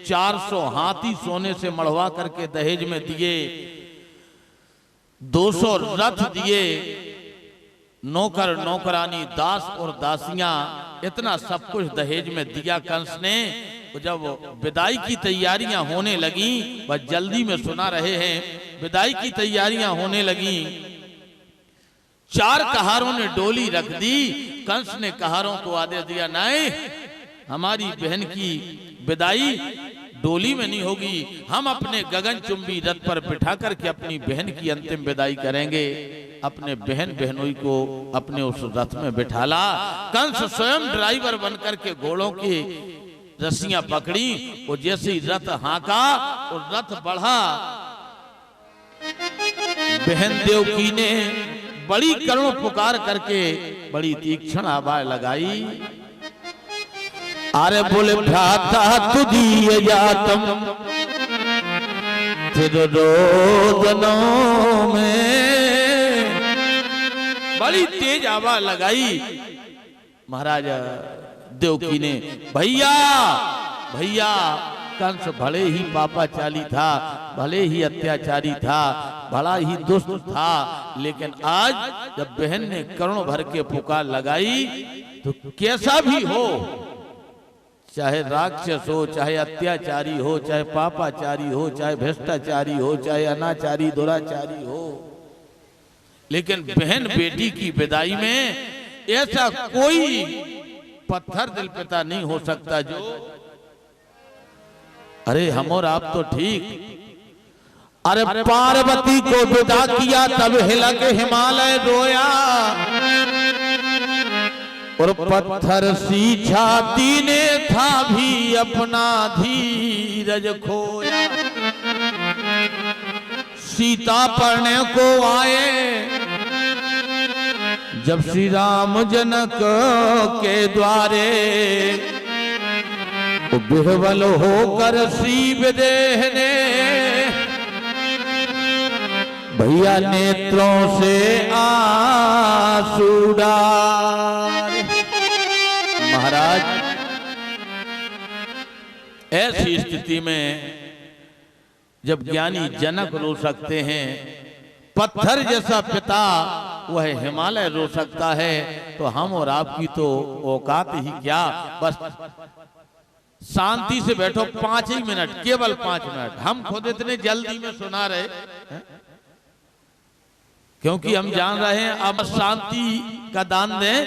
400 हाथी सोने से मढ़वा करके दहेज में दिए, 200 रथ दिए, नौकर नौकरानी, दास और दासियां, इतना सब कुछ दहेज में दिया कंस ने। जब विदाई की तैयारियां होने लगी, बस जल्दी में सुना रहे हैं, विदाई की तैयारियां होने लगी, 4 कहारों ने डोली रख दी। कंस ने कहारों को आदेश दिया, नहीं, हमारी बहन की विदाई डोली में नहीं होगी, हम अपने गगनचुंबी रथ पर बिठा करके अपनी बहन की अंतिम विदाई करेंगे। अपने बहन बहनोई को अपने उस रथ में बिठाला। कंस स्वयं ड्राइवर बनकर के घोड़ों की रस्सियां पकड़ी, वो जैसे ही रथ हाँका और रथ बढ़ा। बहन देवकी ने बड़ी करुण पुकार करके बड़ी तीक्ष्ण आवाज लगाई, अरे बोले भ्राता तुझी जातम फिर रोदनों में। बड़ी तेज आवाज लगाई महाराजा देवकी ने, भैया भैया। कंस भले ही पापाचाली था, भले ही अत्याचारी था, बड़ा ही दुष्ट था, लेकिन आज जब बहन ने करुण भर के पुकार लगाई तो कैसा भी हो, चाहे राक्षस हो, चाहे अत्याचारी हो, चाहे पापाचारी हो, चाहे भ्रष्टाचारी हो, चाहे अनाचारी दुराचारी हो, लेकिन बहन बेटी की विदाई में ऐसा कोई पत्थर दिल पिता नहीं हो सकता जो, अरे हम और आप तो ठीक, अरे पार्वती को विदा किया तब हिला के हिमालय रोया, और पत्थर सी छाती ने था भी अपना धीरज खोया। सीता पढ़ने को आए जब श्री राम जनक के द्वारे, बिहवल होकर श्री विदेह ने भैया नेत्रों से आंसू डाले। महाराज ऐसी स्थिति में जब ज्ञानी जनक रो सकते हैं, पत्थर जैसा पिता वह हिमालय रो सकता है, तो हम और आपकी तो औकात ही क्या। बस शांति से बैठो 5 ही मिनट, केवल 5 मिनट। हम खुद इतने जल्दी में सुना रहे हैं क्योंकि हम जान रहे हैं अब शांति का दान दें